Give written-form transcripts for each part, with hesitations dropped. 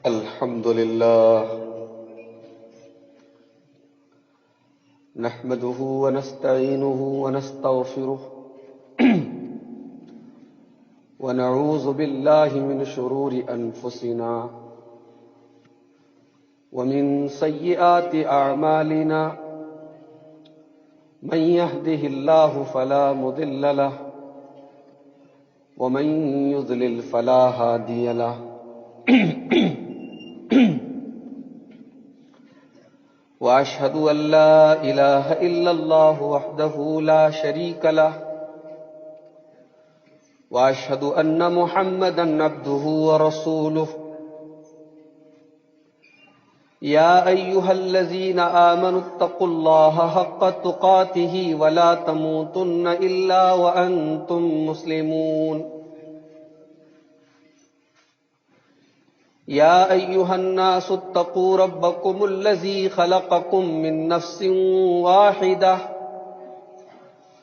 الحمد لله نحمده ونستعينه ونستغفره ونعوذ بالله من شرور أنفسنا ومن سيئات أعمالنا من يهده الله فلا مضل له ومن يضلل فلا هادي له وأشهد أن لا إله إلا الله وحده لا شريك له وأشهد أن محمدا عبده ورسوله يا أيها الذين آمنوا اتقوا الله حق تقاته ولا تموتن إلا وأنتم مسلمون يا أيها الناس اتقوا ربكم الذي خلقكم من نفس واحدة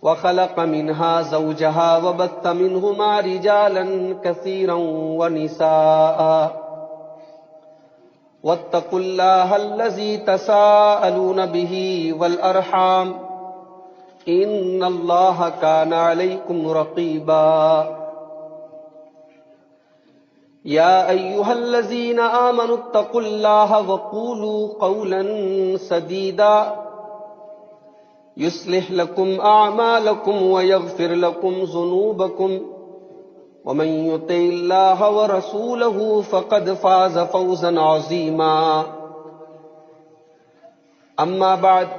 وخلق منها زوجها وبث منهما رجالا كثيرا ونساء واتقوا الله الذي تساءلون به والأرحام إن الله كان عليكم رقيبا يا أيها الذين آمنوا اتقوا الله وقولوا قولا سديدا يصلح لكم أعمالكم ويغفر لكم ذنوبكم ومن يطع الله ورسوله فقد فاز فوزا عظيما أما بعد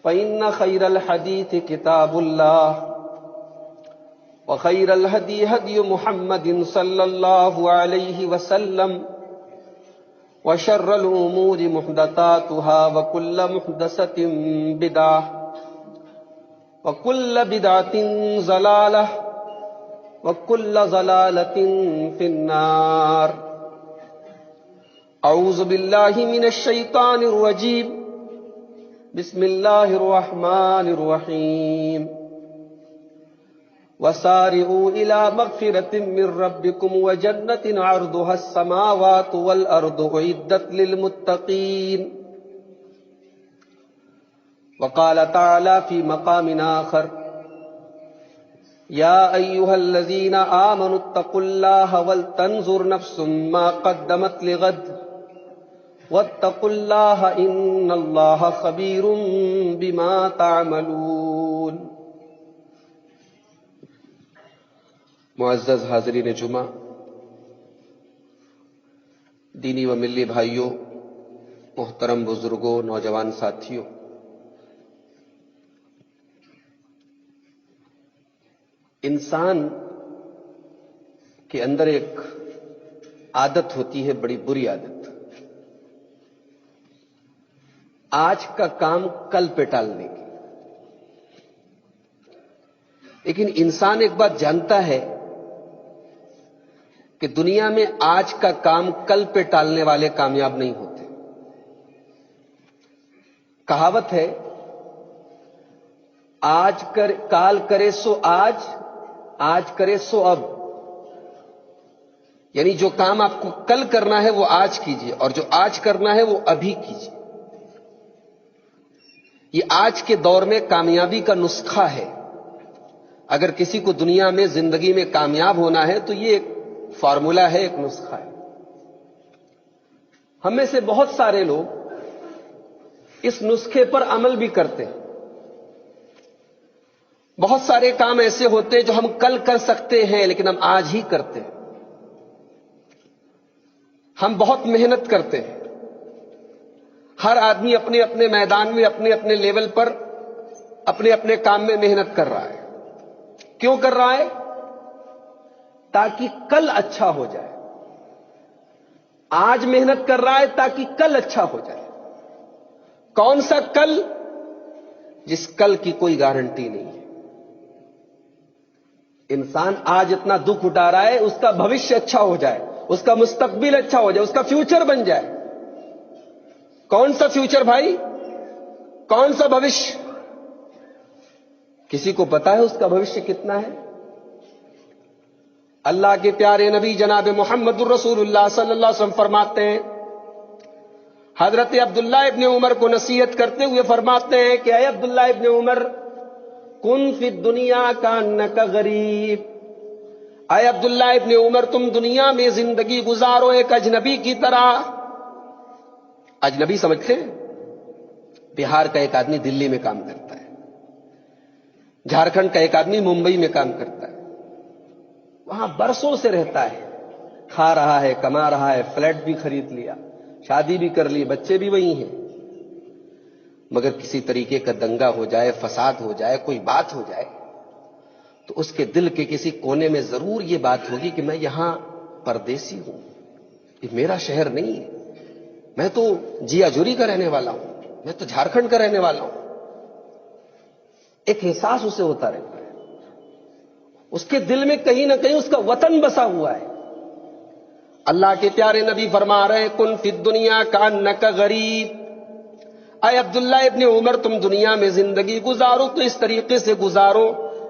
فإن خير الحديث كتاب الله وخير الهدي هدي محمد صلى الله عليه وسلم وشر الأمور محدثاتها وكل محدثة بدعة وكل بدعة ضلالة وكل ضلالة في النار أعوذ بالله من الشيطان الرجيم بسم الله الرحمن الرحيم وسارعوا إلى مغفرة من ربكم وجنة عرضها السماوات والأرض أعدت للمتقين وقال تعالى في مقام آخر يا أيها الذين آمنوا اتقوا الله ولتنظر نفس ما قدمت لغد واتقوا الله إن الله خبير بما تعملون معزز حاضرین جمعہ، دینی و ملی بھائیوں، محترم بزرگوں، نوجوان ساتھیوں، انسان کے اندر ایک عادت ہوتی ہے، بڑی بری عادت، آج کا کام کل پہ ٹالنے کی۔ لیکن انسان ایک بات جانتا ہے کہ دنیا میں آج کا کام کل پہ ٹالنے والے کامیاب نہیں ہوتے۔ کہاوت ہے، کال کرے سو آج کرے سو اب، یعنی جو کام آپ کو کل کرنا ہے وہ آج کیجئے، اور جو آج کرنا ہے وہ ابھی کیجئے۔ یہ آج کے دور میں کامیابی کا نسخہ ہے۔ اگر کسی کو دنیا میں زندگی میں کامیاب ہونا ہے تو یہ ایک فارمولا ہے، ایک نسخہ ہے۔ ہم میں سے بہت سارے لوگ اس نسخے پر عمل بھی کرتے ہیں۔ بہت سارے کام ایسے ہوتے ہیں جو ہم کل کر سکتے ہیں لیکن ہم آج ہی کرتے ہیں۔ ہم بہت محنت کرتے ہیں۔ ہر آدمی اپنے اپنے میدان میں، اپنے اپنے لیول پر، اپنے اپنے کام میں محنت کر رہا ہے۔ کیوں کر رہا ہے؟ تاکہ کل اچھا ہو جائے۔ آج محنت کر رہا ہے تاکہ کل اچھا ہو جائے۔ کون سا کل؟ جس کل کی کوئی گارنٹی نہیں ہے۔ انسان آج اتنا دکھ اٹھا رہا ہے، اس کا بھوشیہ اچھا ہو جائے، اس کا مستقبل اچھا ہو جائے، اس کا فیوچر بن جائے۔ کون سا فیوچر بھائی؟ کون سا بھوشیہ؟ کسی کو پتا ہے اس کا بھوشیہ کتنا ہے؟ اللہ کے پیارے نبی جناب محمد الرسول اللہ صلی اللہ علیہ وسلم فرماتے ہیں، حضرت عبداللہ ابن عمر کو نصیحت کرتے ہوئے فرماتے ہیں کہ اے عبداللہ ابن عمر، کن فی الدنیا کانک غریب، اے عبداللہ ابن عمر تم دنیا میں زندگی گزارو ایک اجنبی کی طرح۔ اجنبی سمجھتے ہیں؟ بہار کا ایک آدمی دلی میں کام کرتا ہے، جھارکھنڈ کا ایک آدمی ممبئی میں کام کرتا ہے، وہاں برسوں سے رہتا ہے، کھا رہا ہے، کما رہا ہے، فلیٹ بھی خرید لیا، شادی بھی کر لی، بچے بھی وہی ہیں، مگر کسی طریقے کا دنگا ہو جائے، فساد ہو جائے، کوئی بات ہو جائے تو اس کے دل کے کسی کونے میں ضرور یہ بات ہوگی کہ میں یہاں پردیسی ہوں، یہ میرا شہر نہیں ہے، میں تو جیا جوری کا رہنے والا ہوں، میں تو جھارکھنڈ کا رہنے والا ہوں۔ ایک احساس اسے ہوتا رہتا ہے، اس کے دل میں کہیں نہ کہیں اس کا وطن بسا ہوا ہے۔ اللہ کے پیارے نبی فرما رہے ہیں کن فی الدنیا کانک غریب، اے عبداللہ ابن عمر تم دنیا میں زندگی گزارو تو اس طریقے سے گزارو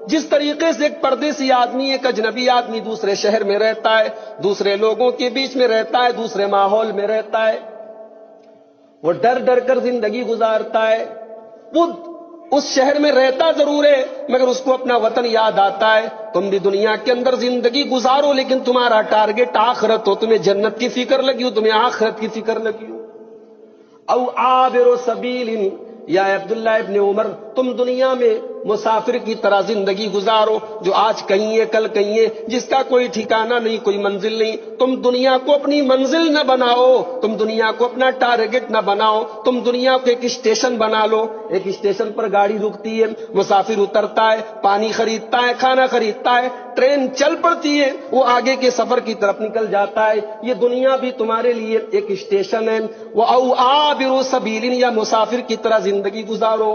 جس طریقے سے ایک پردیسی آدمی، ایک اجنبی آدمی دوسرے شہر میں رہتا ہے، دوسرے لوگوں کے بیچ میں رہتا ہے، دوسرے ماحول میں رہتا ہے، وہ ڈر ڈر کر زندگی گزارتا ہے، وہ اس شہر میں رہتا ضرور ہے مگر اس کو اپنا وطن یاد آتا ہے۔ تم بھی دنیا کے اندر زندگی گزارو لیکن تمہارا ٹارگٹ آخرت ہو، تمہیں جنت کی فکر لگی ہو، تمہیں آخرت کی فکر لگی ہو۔ او عابر سبیل، یا عبداللہ ابن عمر تم دنیا میں مسافر کی طرح زندگی گزارو، جو آج کہیں ہے کل کہیں ہے، جس کا کوئی ٹھکانہ نہیں، کوئی منزل نہیں۔ تم دنیا کو اپنی منزل نہ بناؤ، تم دنیا کو اپنا ٹارگٹ نہ بناؤ، تم دنیا کو ایک اسٹیشن بنا لو۔ ایک اسٹیشن پر گاڑی رکتی ہے، مسافر اترتا ہے، پانی خریدتا ہے، کھانا خریدتا ہے، ٹرین چل پڑتی ہے، وہ آگے کے سفر کی طرف نکل جاتا ہے۔ یہ دنیا بھی تمہارے لیے ایک اسٹیشن ہے۔ وہ او عابر سبیل، یا مسافر کی طرح زندگی گزارو۔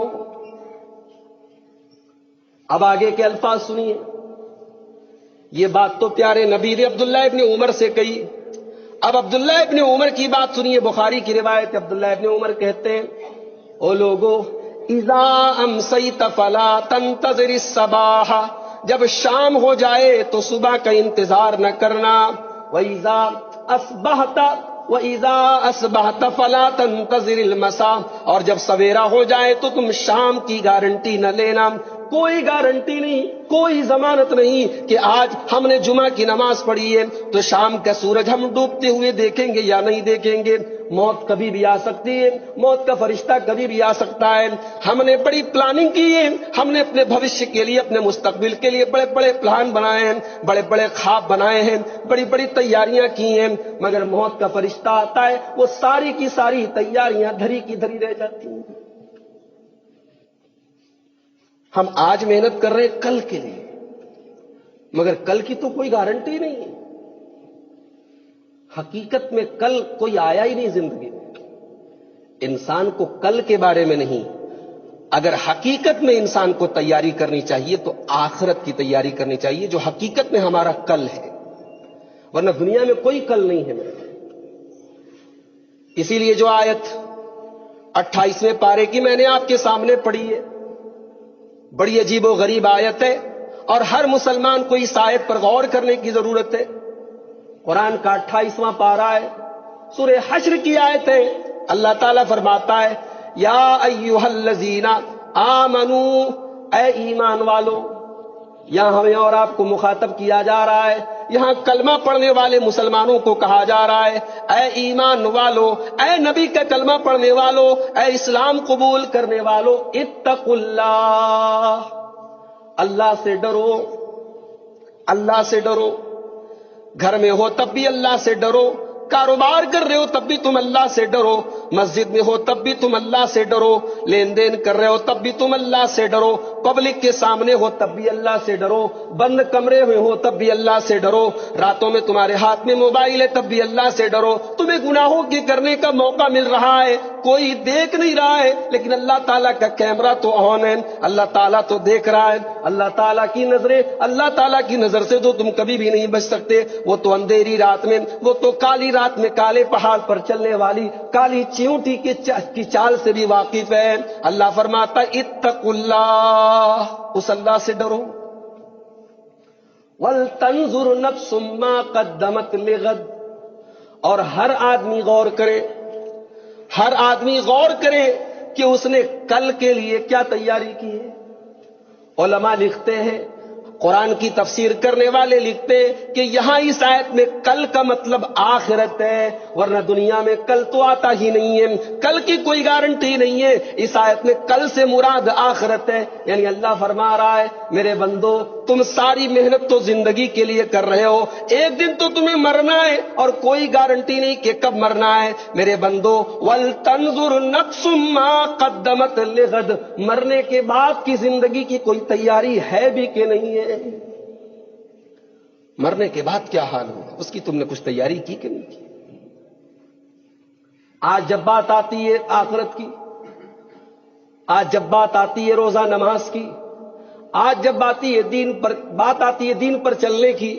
اب آگے کے الفاظ سنیے، یہ بات تو پیارے نبی نے عبداللہ ابن عمر سے کہی۔ اب عبداللہ ابن عمر کی بات سنیے، بخاری کی روایت، عبداللہ ابن عمر کہتے ہیں او لوگو اذا امسیت فلا تنتظر الصباح، جب شام ہو جائے تو صبح کا انتظار نہ کرنا، وَإِذَا أَصْبَحْتَ وَإِذَا أَصْبَحْتَ فَلَا تَنْتَظِرِ الْمَسَاء، اور جب سویرا ہو جائے تو تم شام کی گارنٹی نہ لینا۔ کوئی گارنٹی نہیں، کوئی ضمانت نہیں کہ آج ہم نے جمعہ کی نماز پڑھی ہے تو شام کا سورج ہم ڈوبتے ہوئے دیکھیں گے یا نہیں دیکھیں گے۔ موت کبھی بھی آ سکتی ہے، موت کا فرشتہ کبھی بھی آ سکتا ہے۔ ہم نے بڑی پلاننگ کی ہے، ہم نے اپنے بھوشیہ کے لیے، اپنے مستقبل کے لیے بڑے بڑے پلان بنائے ہیں، بڑے بڑے خواب بنائے ہیں، بڑی بڑی تیاریاں کی ہیں، مگر موت کا فرشتہ آتا ہے، وہ ساری کی ساری تیاریاں دھری کی دھری رہ جاتی ہیں۔ ہم آج محنت کر رہے ہیں کل کے لیے، مگر کل کی تو کوئی گارنٹی نہیں ہے۔ حقیقت میں کل کوئی آیا ہی نہیں زندگی میں، انسان کو کل کے بارے میں نہیں، اگر حقیقت میں انسان کو تیاری کرنی چاہیے تو آخرت کی تیاری کرنی چاہیے، جو حقیقت میں ہمارا کل ہے، ورنہ دنیا میں کوئی کل نہیں ہے میرے۔ اسی لیے جو آیت 28ویں پارے کی میں نے آپ کے سامنے پڑھی ہے، بڑی عجیب و غریب آیت ہے، اور ہر مسلمان کو اس آیت پر غور کرنے کی ضرورت ہے۔ قرآن کا 28واں پارہ ہے، سورہ حشر کی آیت ہے۔ اللہ تعالیٰ فرماتا ہے یا ایھا الذین آمنو، اے ایمان والو۔ یہاں ہمیں اور آپ کو مخاطب کیا جا رہا ہے، یہاں کلمہ پڑھنے والے مسلمانوں کو کہا جا رہا ہے اے ایمان والو، اے نبی کا کلمہ پڑھنے والو، اے اسلام قبول کرنے والو، اتقوا اللہ، اللہ سے ڈرو، اللہ سے ڈرو۔ گھر میں ہو تب بھی اللہ سے ڈرو، کاروبار کر رہے ہو تب بھی تم اللہ سے ڈرو، مسجد میں ہو تب بھی تم اللہ سے ڈرو، لین دین کر رہے ہو تب بھی تم اللہ سے ڈرو، پبلک کے سامنے ہو تب بھی اللہ سے ڈرو، بند کمرے میں ہو تب بھی اللہ سے ڈرو، راتوں میں تمہارے ہاتھ میں موبائل ہے تب بھی اللہ سے ڈرو۔ تمہیں گناہوں کے کرنے کا موقع مل رہا ہے، کوئی دیکھ نہیں رہا ہے، لیکن اللہ تعالیٰ کا کیمرہ تو آن ہے، اللہ تعالیٰ تو دیکھ رہا ہے۔ اللہ تعالیٰ کی نظریں، اللہ تعالیٰ کی نظر سے تو تم کبھی بھی نہیں بچ سکتے۔ وہ تو اندھیری رات میں، وہ تو کالی رات میں کالے پہاڑ پر چلنے والی کالی چیونٹی کی چال سے بھی واقف ہے۔ اللہ فرماتا اتقوا اللہ، اس اللہ سے ڈرو۔ وَلْتَنْظُرْ نَفْسٌ مَّا قَدَّمَتْ لِغَدٍ، اور ہر آدمی غور کرے، ہر آدمی غور کرے کہ اس نے کل کے لیے کیا تیاری کی ہے۔ علماء لکھتے ہیں، قرآن کی تفسیر کرنے والے لکھتے ہیں کہ یہاں اس آیت میں کل کا مطلب آخرت ہے، ورنہ دنیا میں کل تو آتا ہی نہیں ہے، کل کی کوئی گارنٹی نہیں ہے۔ اس آیت میں کل سے مراد آخرت ہے، یعنی اللہ فرما رہا ہے میرے بندو تم ساری محنت تو زندگی کے لیے کر رہے ہو، ایک دن تو تمہیں مرنا ہے اور کوئی گارنٹی نہیں کہ کب مرنا ہے۔ میرے بندو وَلْتَنْظُرْ نَفْسٌ مَّا قَدَّمَتْ لِغَدٍ، مرنے کے بعد کی زندگی کی کوئی تیاری ہے بھی کہ نہیں ہے؟ مرنے کے بعد کیا حال ہوگا اس کی تم نے کچھ تیاری کی کہ نہیں کی؟ آج جب بات آتی ہے آخرت کی، آج جب بات آتی ہے روزہ نماز کی، آج جب بات آتی ہے دین پر چلنے کی،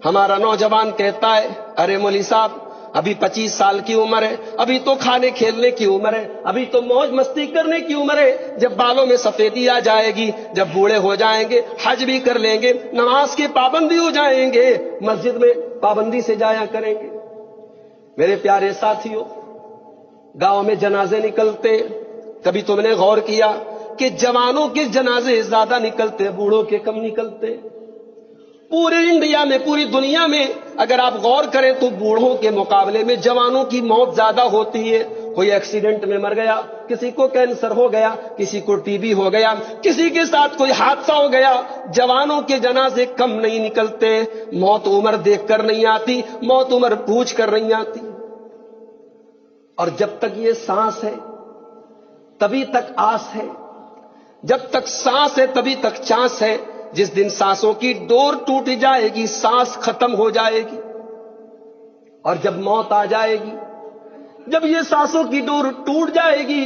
ہمارا نوجوان کہتا ہے ارے مولوی صاحب ابھی 25 سال کی عمر ہے، ابھی تو کھانے کھیلنے کی عمر ہے، ابھی تو موج مستی کرنے کی عمر ہے، جب بالوں میں سفیدی آ جائے گی، جب بوڑھے ہو جائیں گے حج بھی کر لیں گے، نماز کے پابند بھی ہو جائیں گے، مسجد میں پابندی سے جایا کریں گے۔ میرے پیارے ساتھیوں، گاؤں میں جنازے نکلتے، کبھی تم نے غور کیا کہ جوانوں کے جنازے زیادہ نکلتے بوڑھوں کے کم نکلتے؟ پورے انڈیا میں، پوری دنیا میں اگر آپ غور کریں تو بوڑھوں کے مقابلے میں جوانوں کی موت زیادہ ہوتی ہے۔ کوئی ایکسیڈنٹ میں مر گیا، کسی کو کینسر ہو گیا، کسی کو ٹی بی ہو گیا، کسی کے ساتھ کوئی حادثہ ہو گیا، جوانوں کے جنازے کم نہیں نکلتے۔ موت عمر دیکھ کر نہیں آتی، موت عمر پوچھ کر نہیں آتی۔ اور جب تک یہ سانس ہے تبھی تک آس ہے، جب تک سانس ہے تبھی تک چانس ہے، جس دن سانسوں کی ڈور ٹوٹ جائے گی سانس ختم ہو جائے گی۔ اور جب موت آ جائے گی، جب یہ سانسوں کی ڈور ٹوٹ جائے گی،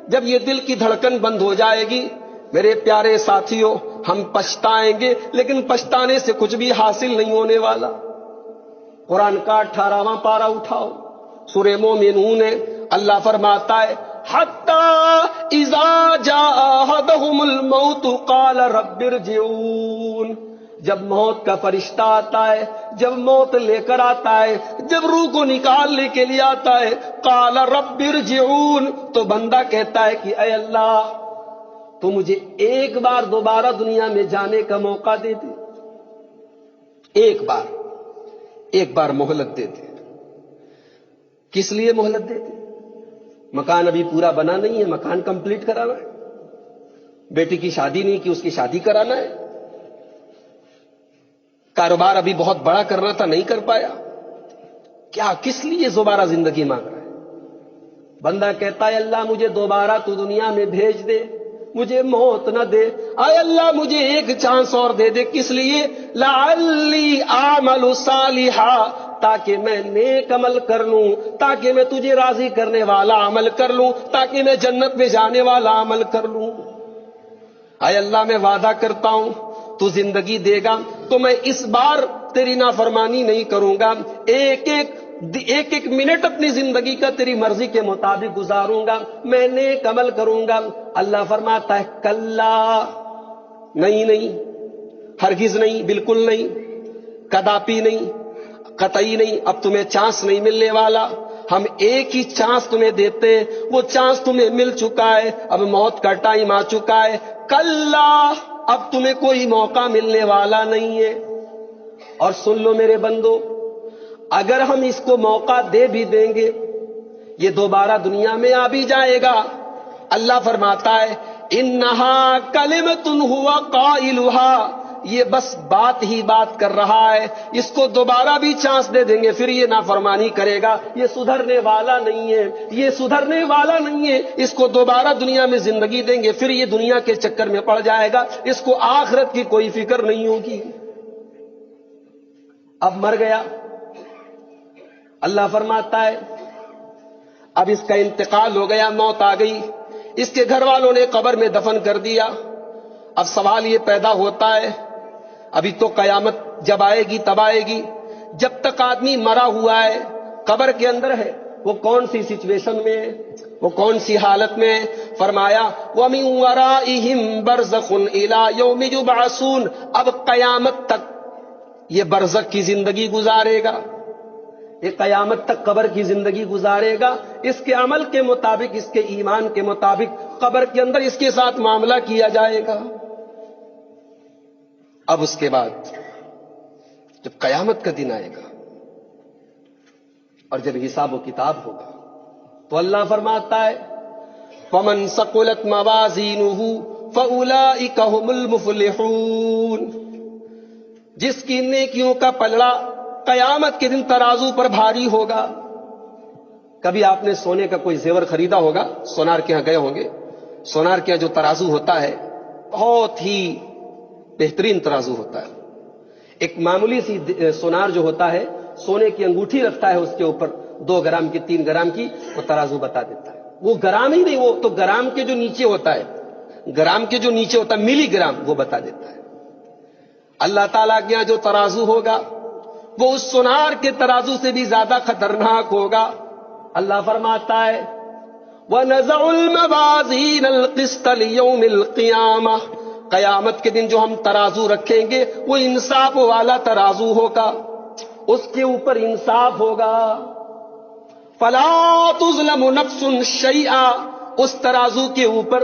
جب یہ دل کی دھڑکن بند ہو جائے گی، میرے پیارے ساتھیوں ہم پچھتائیں گے لیکن پچھتانے سے کچھ بھی حاصل نہیں ہونے والا۔ قرآن کا 18واں پارہ اٹھاؤ، سورہ مومنون ہے، اللہ فرماتا ہے حتی اذا جاء احدهم الموت قال رب ارجعون، جب موت کا فرشتہ آتا ہے، جب موت لے کر آتا ہے، جب روح کو نکالنے کے لیے آتا ہے، قال رب ارجعون، تو بندہ کہتا ہے کہ اے اللہ تو مجھے ایک بار دوبارہ دنیا میں جانے کا موقع دے دے، ایک بار مہلت دے دے۔ کس لیے مہلت دے دے؟ مکان ابھی پورا بنا نہیں ہے، مکان کمپلیٹ کرانا ہے، بیٹی کی شادی نہیں کی، اس کی شادی کرانا ہے، کاروبار ابھی بہت بڑا کرنا تھا نہیں کر پایا، کیا کس لیے دوبارہ زندگی مانگ رہا ہے؟ بندہ کہتا ہے اللہ مجھے دوبارہ تو دنیا میں بھیج دے، مجھے موت نہ دے، اے اللہ مجھے ایک چانس اور دے دے۔ کس لیے؟ لعلی اعمل صالحا، تاکہ میں نیک عمل کر لوں، تاکہ میں تجھے راضی کرنے والا عمل کر لوں، تاکہ میں جنت میں جانے والا عمل کر لوں۔ اے اللہ میں وعدہ کرتا ہوں تو زندگی دے گا تو میں اس بار تیری نافرمانی نہیں کروں گا، ایک ایک منٹ اپنی زندگی کا تیری مرضی کے مطابق گزاروں گا، میں نیک عمل کروں گا۔ اللہ فرماتا ہے کلا، نہیں، ہرگز نہیں، بالکل نہیں، کداپی نہیں، قطعی نہیں، اب تمہیں چانس نہیں ملنے والا، ہم ایک ہی چانس تمہیں دیتے، وہ چانس تمہیں مل چکا ہے، اب موت کا ٹائم آ چکا ہے، کلا اب تمہیں کوئی موقع ملنے والا نہیں ہے۔ اور سن لو میرے بندو، اگر ہم اس کو موقع دے بھی دیں گے یہ دوبارہ دنیا میں آ بھی جائے گا۔ اللہ فرماتا ہے انہا کلمۃ ہوا قائلھا، یہ بس بات ہی بات کر رہا ہے، اس کو دوبارہ بھی چانس دے دیں گے پھر یہ نافرمانی کرے گا، یہ سدھرنے والا نہیں ہے، یہ سدھرنے والا نہیں ہے، اس کو دوبارہ دنیا میں زندگی دیں گے پھر یہ دنیا کے چکر میں پڑ جائے گا، اس کو آخرت کی کوئی فکر نہیں ہوگی۔ اب مر گیا، اللہ فرماتا ہے اب اس کا انتقال ہو گیا، موت آ گئی، اس کے گھر والوں نے قبر میں دفن کر دیا۔ اب سوال یہ پیدا ہوتا ہے ابھی تو قیامت جب آئے گی تب آئے گی، جب تک آدمی مرا ہوا ہے قبر کے اندر ہے وہ کون سی سچویشن میں ہے، وہ کون سی حالت میں ہے؟ فرمایا وَمِن وَرَائِهِمْ بَرْزَخٌ إِلَى يَوْمِ يُبْعَثُونَ، اب قیامت تک یہ برزخ کی زندگی گزارے گا، یہ قیامت تک قبر کی زندگی گزارے گا، اس کے عمل کے مطابق، اس کے ایمان کے مطابق قبر کے اندر اس کے ساتھ معاملہ کیا جائے گا۔ اب اس کے بعد جب قیامت کا دن آئے گا اور جب حساب و کتاب ہوگا تو اللہ فرماتا ہے فَمَن ثَقُلَتْ مَوَازِينُهُ فَأُولَئِكَ هُمُ الْمُفْلِحُونَ، جس کی نیکیوں کا پلڑا قیامت کے دن ترازو پر بھاری ہوگا۔ کبھی آپ نے سونے کا کوئی زیور خریدا ہوگا، سونار کے یہاں گئے ہوں گے، سونار کے یہاں جو ترازو ہوتا ہے بہت ہی بہترین ترازو ہوتا ہے۔ ایک معمولی سی سونار جو ہوتا ہے، سونے کی انگوٹھی رکھتا ہے اس کے اوپر 2 گرام کی 3 گرام کی، وہ ترازو بتا دیتا ہے۔ وہ گرام ہی نہیں، وہ تو گرام کے جو نیچے ہوتا ہے، گرام کے جو نیچے ہوتا ہے ملی گرام، وہ بتا دیتا ہے۔ اللہ تعالیٰ کے یہاں جو ترازو ہوگا وہ اس سونار کے ترازو سے بھی زیادہ خطرناک ہوگا۔ اللہ فرماتا ہے وَنَزَعُ الْمَوَازِينَ الْقِسْطَ لِيَوْمِ الْقِيَامَةِ، قیامت کے دن جو ہم ترازو رکھیں گے وہ انصاف والا ترازو ہوگا، اس کے اوپر انصاف ہوگا۔ فَلَا تُظْلَمُ نَفْسٌ شَيْئًا، اس ترازو کے اوپر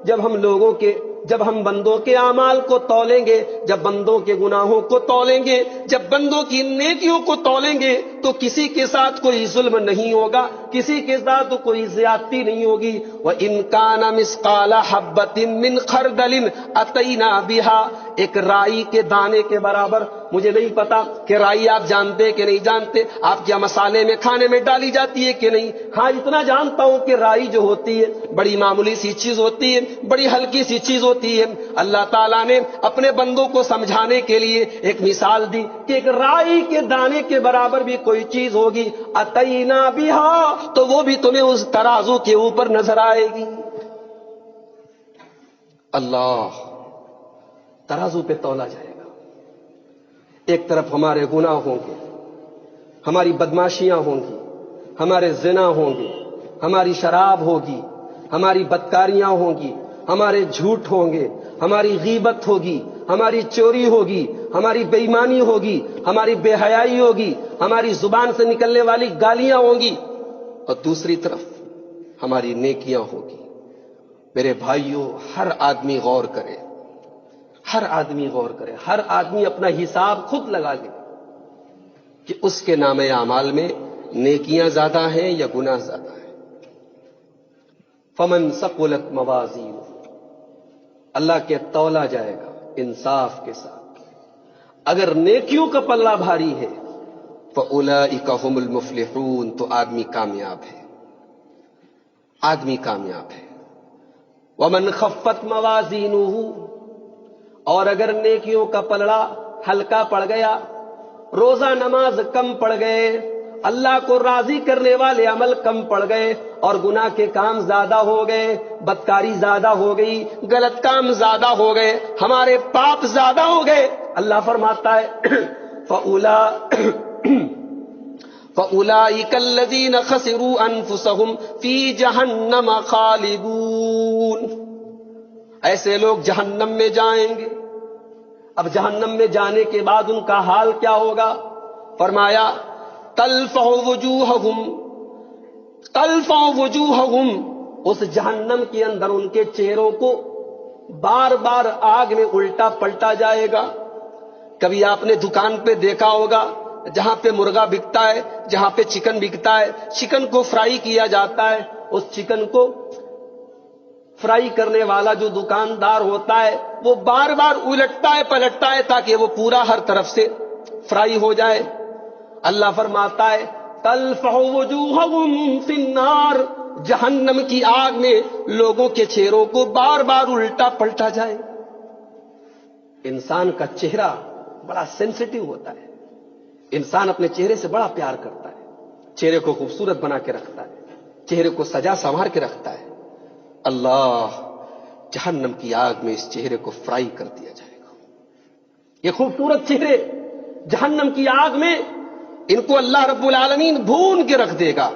جب ہم بندوں کے اعمال کو تولیں گے، جب بندوں کے گناہوں کو تولیں گے، جب بندوں کی نیکیوں کو تولیں گے تو کسی کے ساتھ کوئی ظلم نہیں ہوگا، کسی کے ساتھ کوئی زیادتی نہیں ہوگی۔ وَإِن كَانَ مِثْقَالَ حَبَّةٍ مِّنْ خَرْدَلٍ أَتَيْنَا بِهَا، ایک رائی کے دانے کے برابر، مجھے نہیں پتا کہ رائی آپ جانتے کہ نہیں جانتے، آپ کیا مسالے میں کھانے میں ڈالی جاتی ہے کہ نہیں، ہاں اتنا جانتا ہوں کہ رائی جو ہوتی ہے بڑی معمولی سی چیز ہوتی ہے، بڑی ہلکی سی چیز ہوتی ہے۔ اللہ تعالیٰ نے اپنے بندوں کو سمجھانے کے لیے ایک مثال دی کہ ایک رائی کے دانے کے برابر بھی کوئی چیز ہوگی، اتینا بہا، تو وہ بھی تمہیں اس ترازو کے اوپر نظر آئے گی۔ اللہ، ترازو پہ تولا جائے گا۔ ایک طرف ہمارے گناہ ہوں گے، ہماری بدماشیاں ہوں گی، ہمارے زنا ہوں گے، ہماری شراب ہوگی، ہماری بدکاریاں ہوں گی، ہمارے جھوٹ ہوں گے، ہماری غیبت ہوگی، ہماری چوری ہوگی، ہماری بے ایمانی ہوگی، ہماری بے حیائی ہوگی، ہماری زبان سے نکلنے والی گالیاں ہوں گی، اور دوسری طرف ہماری نیکیاں ہوگی۔ میرے بھائیوں، ہر آدمی غور کرے، ہر آدمی غور کرے، ہر آدمی اپنا حساب خود لگا لے کہ اس کے نام اعمال میں نیکیاں زیادہ ہیں یا گناہ زیادہ ہیں۔ فمن ثقلت موازینہ، اللہ کے تولا جائے گا انصاف کے ساتھ۔ اگر نیکیوں کا پلہ بھاری ہے فَأُولَئِكَ هُمُ الْمُفْلِحُونَ، تو آدمی کامیاب ہے، آدمی کامیاب ہے۔ وَمَنْ خَفَّتْ مَوَازِينُهُ، اور اگر نیکیوں کا پلڑا ہلکا پڑ گیا، روزہ نماز کم پڑ گئے، اللہ کو راضی کرنے والے عمل کم پڑ گئے، اور گناہ کے کام زیادہ ہو گئے، بدکاری زیادہ ہو گئی، غلط کام زیادہ ہو گئے، ہمارے پاپ زیادہ ہو گئے، اللہ فرماتا ہے فَأُولَئِكَ الَّذِينَ خَسِرُوا أَنفُسَهُمْ فِي جَهَنَّمَ خَالِدُونَ، ایسے لوگ جہنم میں جائیں گے۔ اب جہنم میں جانے کے بعد ان کا حال کیا ہوگا؟ فرمایا تلفح وجوہہم، اس جہنم کے اندر ان کے چہروں کو بار بار آگ میں الٹا پلٹا جائے گا۔ کبھی آپ نے دکان پہ دیکھا ہوگا جہاں پہ مرغا بکتا ہے، جہاں پہ چکن بکتا ہے، چکن کو فرائی کیا جاتا ہے، اس چکن کو فرائی کرنے والا جو دکاندار ہوتا ہے وہ بار بار الٹتا ہے پلٹتا ہے تاکہ وہ پورا ہر طرف سے فرائی ہو جائے۔ اللہ فرماتا ہے تلفح وجوہہم فی النار، جہنم کی آگ میں لوگوں کے چہروں کو بار بار الٹا پلٹا جائے۔ انسان کا چہرہ بڑا سینسٹیو ہوتا ہے، انسان اپنے چہرے سے بڑا پیار کرتا ہے، چہرے کو خوبصورت بنا کے رکھتا ہے، چہرے کو سجا سنوار کے رکھتا ہے۔ اللہ جہنم کی آگ میں اس چہرے کو فرائی کر دیا جائے گا۔ یہ خوبصورت چہرے جہنم کی آگ میں ان کو اللہ رب العالمین بھون کے رکھ دے گا،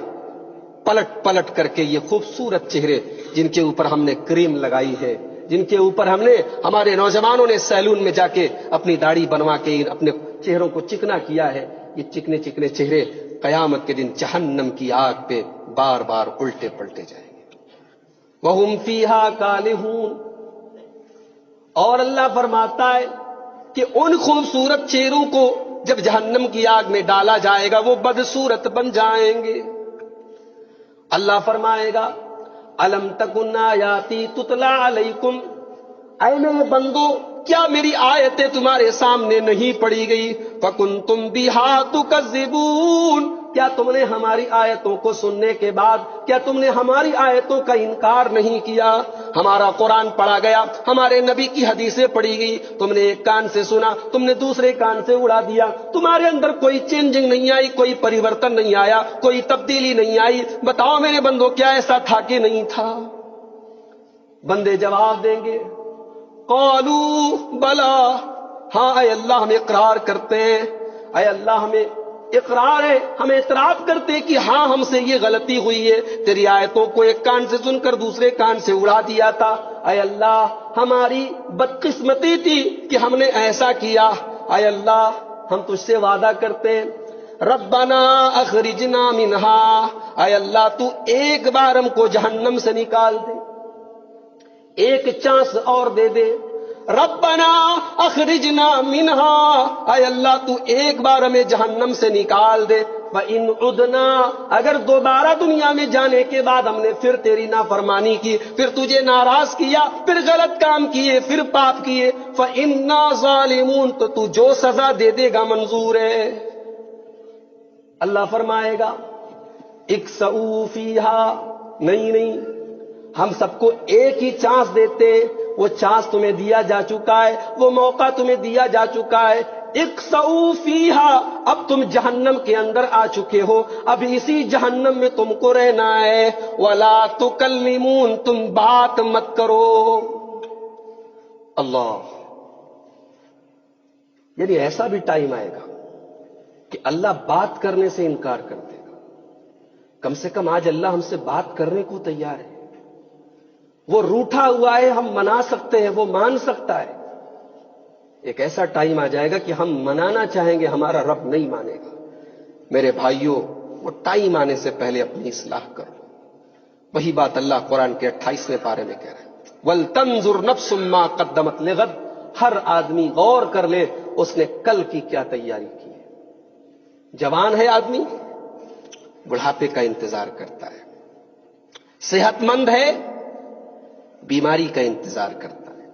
پلٹ پلٹ کر کے۔ یہ خوبصورت چہرے جن کے اوپر ہم نے کریم لگائی ہے، جن کے اوپر ہمارے نوجوانوں نے سیلون میں جا کے اپنی داڑھی بنوا کے، اپنے چہروں کو چکنا کیا ہے، یہ چکنے چکنے چہرے قیامت کے دن جہنم کی آگ پہ بار بار الٹے پلٹے جائیں گے۔ وَهُمْ فِيهَا كَالِحُونَ، اور اللہ فرماتا ہے کہ ان خوبصورت چہروں کو جب جہنم کی آگ میں ڈالا جائے گا وہ بدصورت بن جائیں گے۔ اللہ فرمائے گا الم تکن آیاتی تتلا علیکم، اے میرے بندو کیا میری آیتیں تمہارے سامنے نہیں پڑھی گئی؟ فکنتم بہا تکذبون، کیا تم نے ہماری آیتوں کو سننے کے بعد کیا تم نے ہماری آیتوں کا انکار نہیں کیا؟ ہمارا قرآن پڑھا گیا، ہمارے نبی کی حدیثیں پڑھی گئی، تم نے ایک کان سے سنا، تم نے دوسرے کان سے اڑا دیا، تمہارے اندر کوئی چینجنگ نہیں آئی، کوئی پریورتن نہیں آیا، کوئی تبدیلی نہیں آئی۔ بتاؤ میرے بندو کیا ایسا تھا کہ نہیں تھا؟ بندے جواب دیں گے قالو بلا، ہاں اے اللہ ہم اقرار کرتے ہیں، اے اللہ ہمیں اقرار ہے، ہم اعتراف کرتے ہیں کہ ہاں ہم سے یہ غلطی ہوئی ہے، تیری آیتوں کو ایک کان سے سن کر دوسرے کان سے اڑا دیا تھا، اے اللہ ہماری بدقسمتی تھی کہ ہم نے ایسا کیا، اے اللہ ہم تجھ سے وعدہ کرتے ہیں ربنا اخرجنا منہا، اے اللہ تو ایک بار ہم کو جہنم سے نکال دے، ایک چانس اور دے دے، ربنا اخرجنا منہا، اے اللہ تو ایک بار ہمیں جہنم سے نکال دے، فَإِنْ عُدْنَا، اگر دوبارہ دنیا میں جانے کے بعد ہم نے پھر تیری نافرمانی کی، پھر تجھے ناراض کیا، پھر غلط کام کیے، پھر پاپ کیے، فَإِنَّا ظَالِمُونَ، تو جو سزا دے دے گا منظور ہے۔ اللہ فرمائے گا اکسؤوا فیہا، نہیں ہم سب کو ایک ہی چانس دیتے، وہ چانس تمہیں دیا جا چکا ہے، وہ موقع تمہیں دیا جا چکا ہے، اکسؤوا فیہا، اب تم جہنم کے اندر آ چکے ہو، اب اسی جہنم میں تم کو رہنا ہے، ولا تکلمون، تم بات مت کرو۔ اللہ، یعنی ایسا بھی ٹائم آئے گا کہ اللہ بات کرنے سے انکار کر دے گا۔ کم سے کم آج اللہ ہم سے بات کرنے کو تیار ہے، وہ روٹھا ہوا ہے، ہم منا سکتے ہیں، وہ مان سکتا ہے۔ ایک ایسا ٹائم آ جائے گا کہ ہم منانا چاہیں گے، ہمارا رب نہیں مانے گا۔ میرے بھائیوں، وہ ٹائم آنے سے پہلے اپنی اصلاح کرو۔ وہی بات اللہ قرآن کے 28ویں پارے میں کہہ رہے ہیں وَلْتَنْظُرْ نَفْسٌ مَّا قَدَّمَتْ لِغَدٍ، ہر آدمی غور کر لے اس نے کل کی کیا تیاری کی ہے۔ جوان ہے آدمی، بڑھاپے کا انتظار کرتا ہے، صحت مند ہے، بیماری کا انتظار کرتا ہے،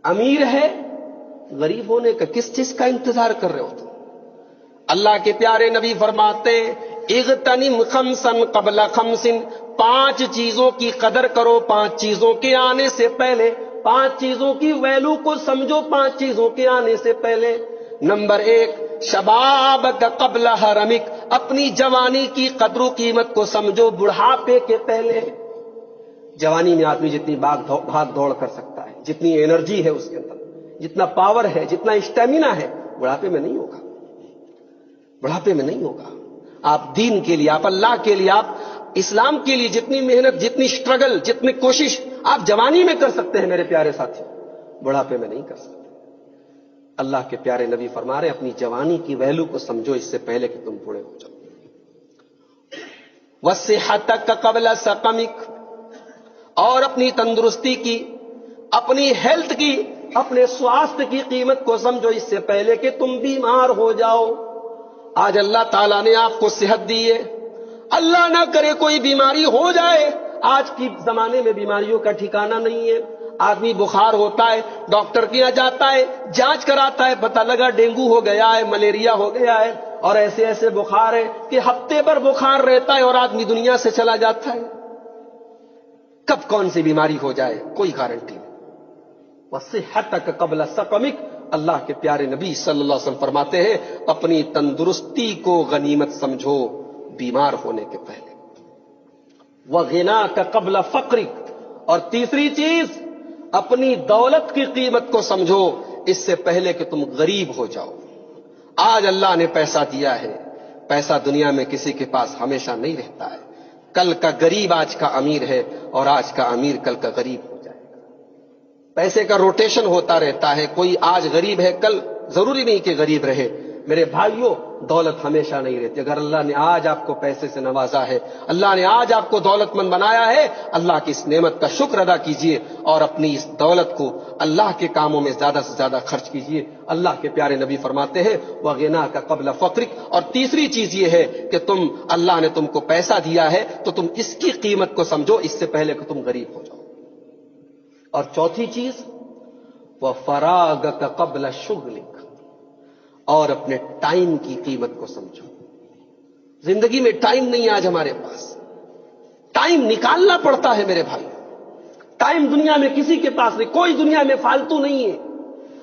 امیر ہے، غریب ہونے کا کس چیز کا انتظار کر رہے ہو تم؟ اللہ کے پیارے نبی فرماتے ہیں اغتنم خمسا قبل خمس، 5 چیزوں کی قدر کرو 5 چیزوں کے آنے سے پہلے، 5 چیزوں کی ویلو کو سمجھو 5 چیزوں کے آنے سے پہلے۔ نمبر 1 شبابک قبل حرمک، اپنی جوانی کی قدر و قیمت کو سمجھو بڑھاپے کے پہلے۔ جوانی میں آدمی جتنی بھاگ دوڑ کر سکتا ہے، جتنی انرجی ہے اس کے اندر، جتنا پاور ہے، جتنا اسٹیمنا ہے، بڑھاپے میں نہیں ہوگا، بڑھاپے میں نہیں ہوگا۔ آپ دین کے لیے، آپ اللہ کے لیے، آپ اسلام کے لیے جتنی محنت، جتنی سٹرگل، جتنی کوشش آپ جوانی میں کر سکتے ہیں میرے پیارے ساتھی، بڑھاپے میں نہیں کر سکتے۔ اللہ کے پیارے نبی فرما رہے اپنی جوانی کی ویلو کو سمجھو اس سے پہلے کہ تم بوڑھے ہو جاؤ۔ وَصِحَّتَكَ قَبْلَ سَقَمِكَ، اور اپنی تندرستی کی، اپنی ہیلتھ کی، اپنے سواستھ کی قیمت کو سمجھو اس سے پہلے کہ تم بیمار ہو جاؤ۔ آج اللہ تعالیٰ نے آپ کو صحت دی ہے، اللہ نہ کرے کوئی بیماری ہو جائے۔ آج کی زمانے میں بیماریوں کا ٹھکانہ نہیں ہے، آدمی بخار ہوتا ہے ڈاکٹر کے یہاں جاتا ہے، جانچ کراتا ہے، پتہ لگا ڈینگو ہو گیا ہے، ملیریا ہو گیا ہے، اور ایسے ایسے بخار ہے کہ ہفتے بھر بخار رہتا ہے اور آدمی دنیا سے چلا جاتا ہے۔ کب کون سی بیماری ہو جائے کوئی گارنٹی نہیں۔ وَصِحَّتَكَ قَبْلَ سَقَمِكَ، اللہ کے پیارے نبی صلی اللہ علیہ وسلم فرماتے ہیں اپنی تندرستی کو غنیمت سمجھو بیمار ہونے کے پہلے۔ وَغِنَاكَ قَبْلَ فَقْرِكَ، اور تیسری چیز اپنی دولت کی قیمت کو سمجھو اس سے پہلے کہ تم غریب ہو جاؤ۔ آج اللہ نے پیسہ دیا ہے، پیسہ دنیا میں کسی کے پاس ہمیشہ نہیں رہتا ہے، کل کا غریب آج کا امیر ہے اور آج کا امیر کل کا غریب ہو جائے گا۔ پیسے کا روٹیشن ہوتا رہتا ہے، کوئی آج غریب ہے کل ضروری نہیں کہ غریب رہے، میرے بھائیوں دولت ہمیشہ نہیں رہتی. اگر اللہ نے آج آپ کو پیسے سے نوازا ہے, اللہ نے آج آپ کو دولت مند بنایا ہے, اللہ کی اس نعمت کا شکر ادا کیجئے اور اپنی اس دولت کو اللہ کے کاموں میں زیادہ سے زیادہ خرچ کیجئے. اللہ کے پیارے نبی فرماتے ہیں وَغِنَاكَ قَبْلَ فَقْرِكَ. اور تیسری چیز یہ ہے کہ اللہ نے تم کو پیسہ دیا ہے تو تم اس کی قیمت کو سمجھو اس سے پہلے کہ تم غریب ہو جاؤ. اور چوتھی چیز وَفَرَاغَكَ قَبْلَ شُغْلِكَ. اور اپنے ٹائم کی قیمت کو سمجھو. زندگی میں ٹائم نہیں آج ہمارے پاس, ٹائم نکالنا پڑتا ہے میرے بھائی. ٹائم دنیا میں کسی کے پاس نہیں, کوئی دنیا میں فالتو نہیں ہے.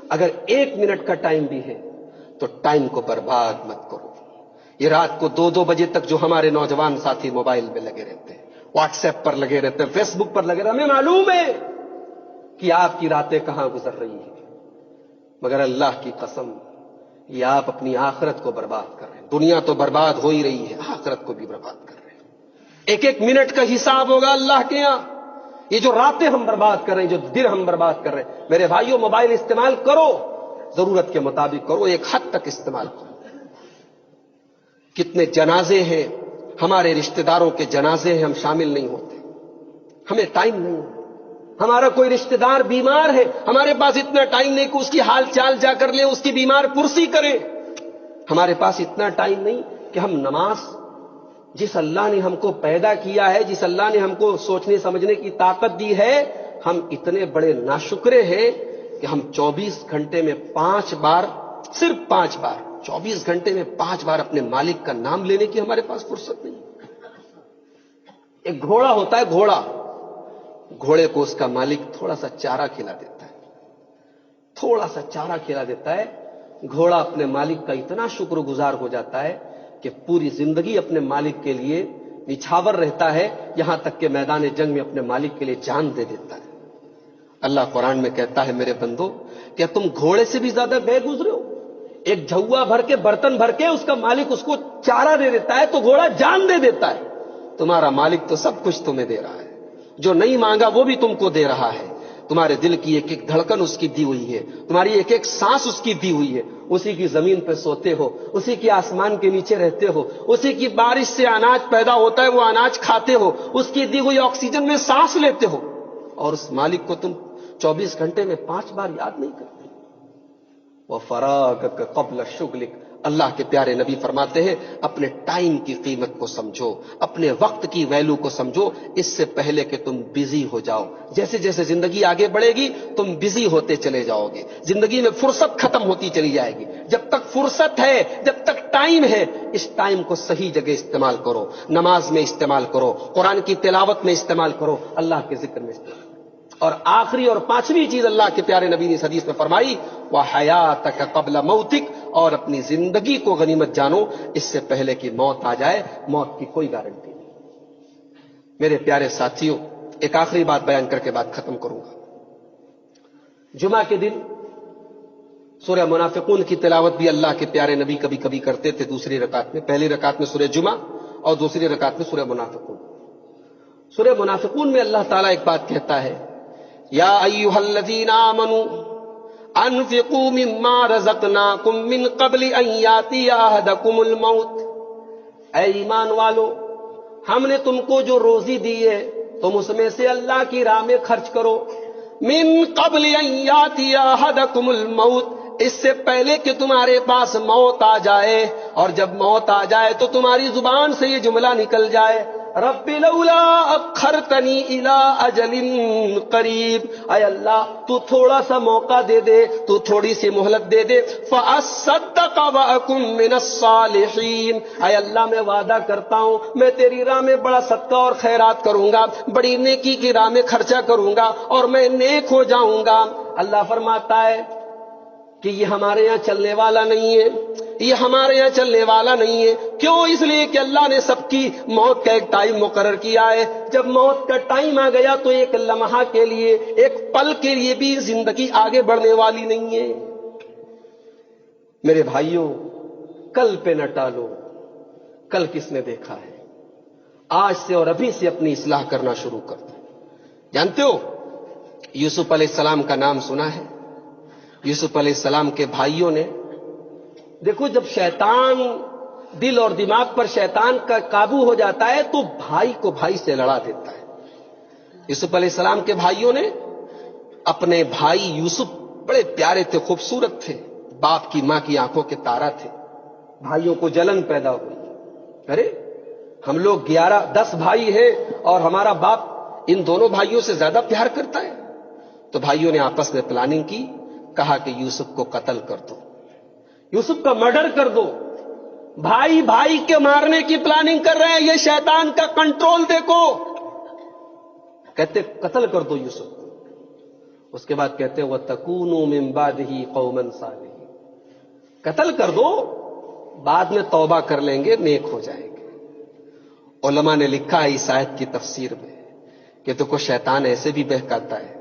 اگر 1 منٹ کا ٹائم بھی ہے تو ٹائم کو برباد مت کرو. یہ رات کو 2-2 بجے تک جو ہمارے نوجوان ساتھی موبائل میں لگے رہتے ہیں, واٹس ایپ پر لگے رہتے ہیں, فیس بک پر لگے رہتے ہیں, ہمیں معلوم ہے کہ آپ کی راتیں کہاں گزر رہی ہیں, مگر اللہ کی قسم یہ آپ اپنی آخرت کو برباد کر رہے ہیں. دنیا تو برباد ہو ہی رہی ہے, آخرت کو بھی برباد کر رہے ہیں. 1-1 منٹ کا حساب ہوگا اللہ کے یہاں. یہ جو راتیں ہم برباد کر رہے ہیں, جو دن ہم برباد کر رہے ہیں, میرے بھائیوں موبائل استعمال کرو, ضرورت کے مطابق کرو, ایک حد تک استعمال کرو. کتنے جنازے ہیں, ہمارے رشتہ داروں کے جنازے ہیں, ہم شامل نہیں ہوتے, ہمیں ٹائم نہیں ہے. ہمارا کوئی رشتہ دار بیمار ہے, ہمارے پاس اتنا ٹائم نہیں کہ اس کی حال چال جا کر لیں, اس کی بیمار پرسی کریں. ہمارے پاس اتنا ٹائم نہیں کہ ہم نماز, جس اللہ نے ہم کو پیدا کیا ہے, جس اللہ نے ہم کو سوچنے سمجھنے کی طاقت دی ہے, ہم اتنے بڑے ناشکرے ہیں کہ ہم 24 گھنٹے میں 5 بار, صرف 5 بار, 24 گھنٹے میں 5 بار اپنے مالک کا نام لینے کی ہمارے پاس فرصت نہیں. ایک گھوڑا ہوتا ہے, گھوڑے کو اس کا مالک تھوڑا سا چارہ کھلا دیتا ہے, تھوڑا سا چارہ کھلا دیتا ہے. گھوڑا اپنے مالک کا اتنا شکر گزار ہو جاتا ہے کہ پوری زندگی اپنے مالک کے لیے نچھاور رہتا ہے, یہاں تک کہ میدان جنگ میں اپنے مالک کے لیے جان دے دیتا ہے. اللہ قرآن میں کہتا ہے میرے بندو, کیا تم گھوڑے سے بھی زیادہ بے گزرے ہو؟ ایک جھوا بھر کے, برتن بھر کے اس کا مالک اس کو چارہ دے دیتا ہے تو گھوڑا جان دے دیتا ہے. تمہارا مالک تو سب کچھ تمہیں دے رہا ہے, جو نہیں مانگا وہ بھی تم کو دے رہا ہے. تمہارے دل کی ایک ایک دھڑکن اس کی دی ہوئی ہے, تمہاری ایک ایک سانس اس کی دی ہوئی ہے. اسی کی زمین پہ سوتے ہو, اسی کی آسمان کے نیچے رہتے ہو, اسی کی بارش سے اناج پیدا ہوتا ہے, وہ اناج کھاتے ہو, اس کی دی ہوئی آکسیجن میں سانس لیتے ہو, اور اس مالک کو تم 24 گھنٹے میں 5 بار یاد نہیں کرتے. وَفَرَاغَكَ قَبْلَ شُغْلِكَ. اللہ کے پیارے نبی فرماتے ہیں اپنے ٹائم کی قیمت کو سمجھو, اپنے وقت کی ویلو کو سمجھو, اس سے پہلے کہ تم بزی ہو جاؤ. جیسے جیسے زندگی آگے بڑھے گی تم بزی ہوتے چلے جاؤ گے, زندگی میں فرصت ختم ہوتی چلی جائے گی. جب تک فرصت ہے, جب تک ٹائم ہے, اس ٹائم کو صحیح جگہ استعمال کرو. نماز میں استعمال کرو, قرآن کی تلاوت میں استعمال کرو, اللہ کے ذکر میں استعمال کرو. اور آخری اور 5ویں چیز اللہ کے پیارے نبی نے اس حدیث میں فرمائی وَحَيَاتَكَ قَبْلَ مَوْتِكَ. اور اپنی زندگی کو غنیمت جانو اس سے پہلے کہ موت آ جائے. موت کی کوئی گارنٹی نہیں. میرے پیارے ساتھیوں, ایک آخری بات بیان کر کے بات ختم کروں گا. جمعہ کے دن سورہ منافقون کی تلاوت بھی اللہ کے پیارے نبی کبھی کبھی کرتے تھے. دوسری رکعت میں, پہلی رکعت میں سورہ جمعہ اور دوسری رکعت میں سورہ منافقون. سورہ منافقون میں اللہ تعالیٰ ایک بات کہتا ہے یا ایھا الذین آمنوا انفقوا مما رزقناکم من قبل ان یاتی احدکم الموت. اے ایمان والو, ہم نے تم کو جو روزی دی ہے تم اس میں سے اللہ کی راہ میں خرچ کرو. من قبل ان یاتی احدکم الموت, اس سے پہلے کہ تمہارے پاس موت آ جائے. اور جب موت آ جائے تو تمہاری زبان سے یہ جملہ نکل جائے رب لولا اخرتنی الی اجل قریب. اے اللہ تو تھوڑا سا موقع دے دے, تو تھوڑی سی مہلت دے دے. فاصدق واکن من الصالحین. اے اللہ میں وعدہ کرتا ہوں میں تیری راہ میں بڑا صدقہ اور خیرات کروں گا, بڑی نیکی کی راہ میں خرچہ کروں گا اور میں نیک ہو جاؤں گا. اللہ فرماتا ہے کہ یہ ہمارے یہاں چلنے والا نہیں ہے, یہ ہمارے یہاں چلنے والا نہیں ہے. کیوں؟ اس لیے کہ اللہ نے سب کی موت کا ایک ٹائم مقرر کیا ہے. جب موت کا ٹائم آ گیا تو ایک لمحہ کے لیے, ایک پل کے لیے بھی زندگی آگے بڑھنے والی نہیں ہے. میرے بھائیوں, کل پہ نہ ٹالو. کل کس نے دیکھا ہے؟ آج سے اور ابھی سے اپنی اصلاح کرنا شروع کر دو. جانتے ہو یوسف علیہ السلام کا نام سنا ہے؟ یوسف علیہ السلام کے بھائیوں نے دیکھو جب شیطان دل اور دماغ پر شیطان کا قابو ہو جاتا ہے تو بھائی کو بھائی سے لڑا دیتا ہے. یوسف علیہ السلام کے بھائیوں نے اپنے بھائی یوسف بڑے پیارے تھے, خوبصورت تھے, باپ کی ماں کی آنکھوں کے تارا تھے. بھائیوں کو جلن پیدا ہوئی, ارے ہم لوگ 10 بھائی ہیں اور ہمارا باپ ان دونوں بھائیوں سے زیادہ پیار کرتا ہے. تو بھائیوں نے آپس میں پلاننگ کی, کہا کہ یوسف کو قتل کر دو, یوسف کا مرڈر کر دو. بھائی بھائی کے مارنے کی پلاننگ کر رہے ہیں, یہ شیطان کا کنٹرول دیکھو. کہتے قتل کر دو یوسف کو. اس کے بعد کہتے وَتَكُونُوا مِن بَعْدِهِ قَوْمًا صَالِحِينَ, قتل کر دو, بعد میں توبہ کر لیں گے, نیک ہو جائیں گے. علماء نے لکھا ہے اس آیت کی تفسیر میں کہ تو کو شیطان ایسے بھی بہکاتا ہے.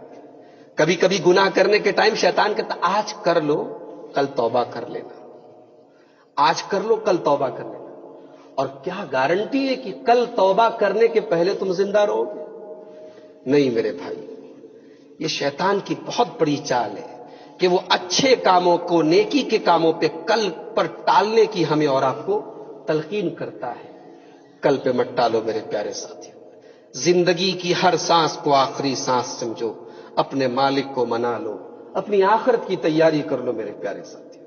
کبھی کبھی گناہ کرنے کے ٹائم شیطان کہتا آج کر لو کل توبہ کر لینا, آج کر لو کل توبہ کر لینا. اور کیا گارنٹی ہے کہ کل توبہ کرنے کے پہلے تم زندہ رہو گے؟ نہیں میرے بھائی, یہ شیطان کی بہت بڑی چال ہے کہ وہ اچھے کاموں کو, نیکی کے کاموں پہ کل پر ٹالنے کی ہمیں اور آپ کو تلقین کرتا ہے. کل پہ مت ٹالو میرے پیارے ساتھیوں. زندگی کی ہر سانس کو آخری سانس سمجھو, اپنے مالک کو منا لو, اپنی آخرت کی تیاری کر لو میرے پیارے ساتھیوں.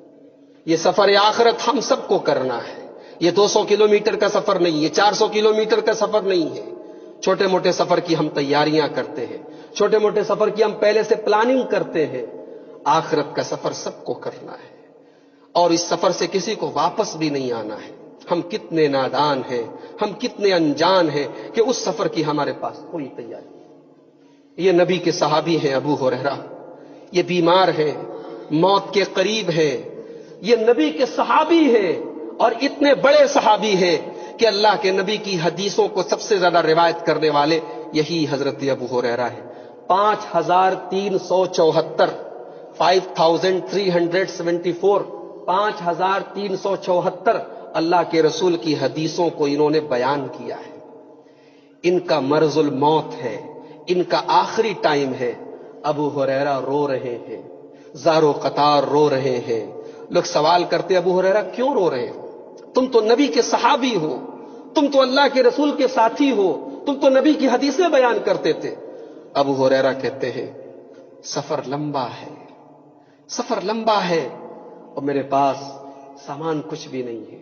یہ سفر آخرت ہم سب کو کرنا ہے. یہ 200 کلومیٹر کا سفر نہیں ہے, 400 کلومیٹر کا سفر نہیں ہے. چھوٹے موٹے سفر کی ہم تیاریاں کرتے ہیں, چھوٹے موٹے سفر کی ہم پہلے سے پلاننگ کرتے ہیں. آخرت کا سفر سب کو کرنا ہے اور اس سفر سے کسی کو واپس بھی نہیں آنا ہے. ہم کتنے نادان ہیں, ہم کتنے انجان ہیں کہ اس سفر کی ہمارے پاس کوئی تیاری نہیں. یہ نبی کے صحابی ہیں ابو ہریرہ, یہ بیمار ہیں, موت کے قریب ہیں. یہ نبی کے صحابی ہیں اور اتنے بڑے صحابی ہیں کہ اللہ کے نبی کی حدیثوں کو سب سے زیادہ روایت کرنے والے یہی حضرت ابو ہریرہ ہے. 5374 5374 5374 اللہ کے رسول کی حدیثوں کو انہوں نے بیان کیا ہے. ان کا مرض الموت ہے, ان کا آخری ٹائم ہے. ابو ہریرہ رو رہے ہیں, زارو قطار رو رہے ہیں. لوگ سوال کرتے ابو ہریرہ کیوں رو رہے ہو؟ تم تو نبی کے صحابی ہو, تم تو اللہ کے رسول کے ساتھی ہو, تم تو نبی کی حدیثیں بیان کرتے تھے. ابو ہریرہ کہتے ہیں سفر لمبا ہے, سفر لمبا ہے اور میرے پاس سامان کچھ بھی نہیں ہے,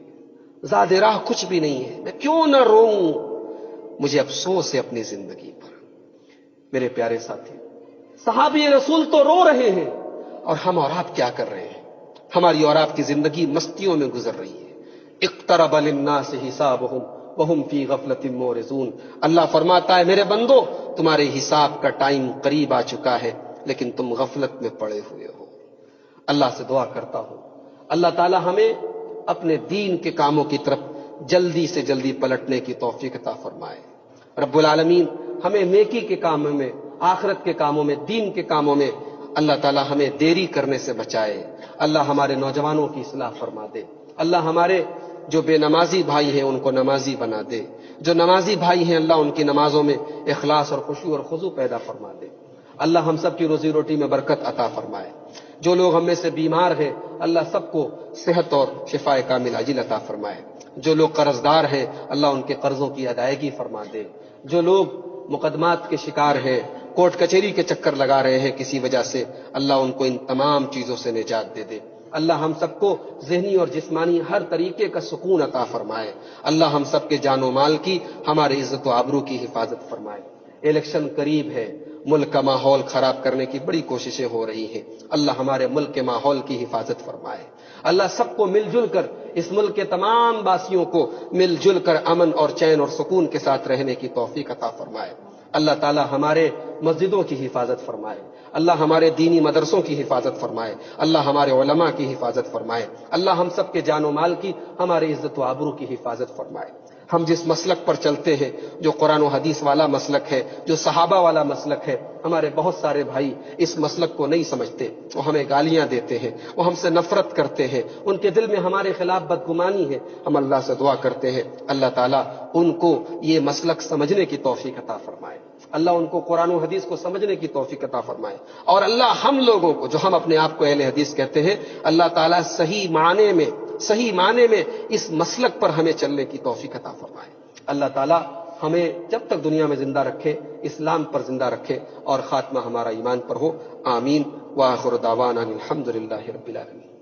زاد راہ کچھ بھی نہیں ہے, میں کیوں نہ روؤں؟ مجھے افسوس ہے اپنی زندگی پر. میرے پیارے ساتھی, صحابی رسول تو رو رہے ہیں اور ہم اور آپ کیا کر رہے ہیں؟ ہماری اور آپ کی زندگی مستیوں میں گزر رہی ہے. اقترب للناس حسابهم وهم فی غفلۃ معرضون. اللہ فرماتا ہے میرے بندو تمہارے حساب کا ٹائم قریب آ چکا ہے لیکن تم غفلت میں پڑے ہوئے ہو. اللہ سے دعا کرتا ہوں اللہ تعالی ہمیں اپنے دین کے کاموں کی طرف جلدی سے جلدی پلٹنے کی توفیق عطا فرمائے. رب العالمین ہمیں نیکی کے کاموں میں, آخرت کے کاموں میں, دین کے کاموں میں اللہ تعالی ہمیں دیری کرنے سے بچائے. اللہ ہمارے نوجوانوں کی اصلاح فرما دے. اللہ ہمارے جو بے نمازی بھائی ہیں ان کو نمازی بنا دے. جو نمازی بھائی ہیں اللہ ان کی نمازوں میں اخلاص اور خشوع اور خضوع پیدا فرما دے. اللہ ہم سب کی روزی روٹی میں برکت عطا فرمائے. جو لوگ ہم میں سے بیمار ہیں اللہ سب کو صحت اور شفاء کامل عاجل عطا فرمائے. جو لوگ قرض دار ہیں اللہ ان کے قرضوں کی ادائیگی فرما دے. جو لوگ مقدمات کے شکار ہیں, کورٹ کچہری کے چکر لگا رہے ہیں کسی وجہ سے, اللہ ان کو ان تمام چیزوں سے نجات دے دے. اللہ ہم سب کو ذہنی اور جسمانی ہر طریقے کا سکون عطا فرمائے. اللہ ہم سب کے جان و مال کی, ہمارے عزت و آبرو کی حفاظت فرمائے. الیکشن قریب ہے, ملک کا ماحول خراب کرنے کی بڑی کوششیں ہو رہی ہیں. اللہ ہمارے ملک کے ماحول کی حفاظت فرمائے. اللہ سب کو مل جل کر, اس ملک کے تمام باسیوں کو مل جل کر امن اور چین اور سکون کے ساتھ رہنے کی توفیق عطا فرمائے. اللہ تعالی ہمارے مسجدوں کی حفاظت فرمائے. اللہ ہمارے دینی مدرسوں کی حفاظت فرمائے. اللہ ہمارے علماء کی حفاظت فرمائے. اللہ ہم سب کے جان و مال کی, ہمارے عزت و آبرو کی حفاظت فرمائے. ہم جس مسلک پر چلتے ہیں, جو قرآن و حدیث والا مسلک ہے, جو صحابہ والا مسلک ہے, ہمارے بہت سارے بھائی اس مسلک کو نہیں سمجھتے. وہ ہمیں گالیاں دیتے ہیں, وہ ہم سے نفرت کرتے ہیں, ان کے دل میں ہمارے خلاف بدگمانی ہے. ہم اللہ سے دعا کرتے ہیں اللہ تعالیٰ ان کو یہ مسلک سمجھنے کی توفیق عطا فرمائے. اللہ ان کو قرآن و حدیث کو سمجھنے کی توفیق عطا فرمائے. اور اللہ ہم لوگوں کو, جو ہم اپنے آپ کو اہل حدیث کہتے ہیں, اللہ تعالیٰ صحیح معنی میں صحیح معنی میں اس مسلک پر ہمیں چلنے کی توفیق عطا فرمائے۔ اللہ تعالیٰ ہمیں جب تک دنیا میں زندہ رکھے اسلام پر زندہ رکھے اور خاتمہ ہمارا ایمان پر ہو، آمین۔ وآخر دعوانا الحمدللہ رب العالمین۔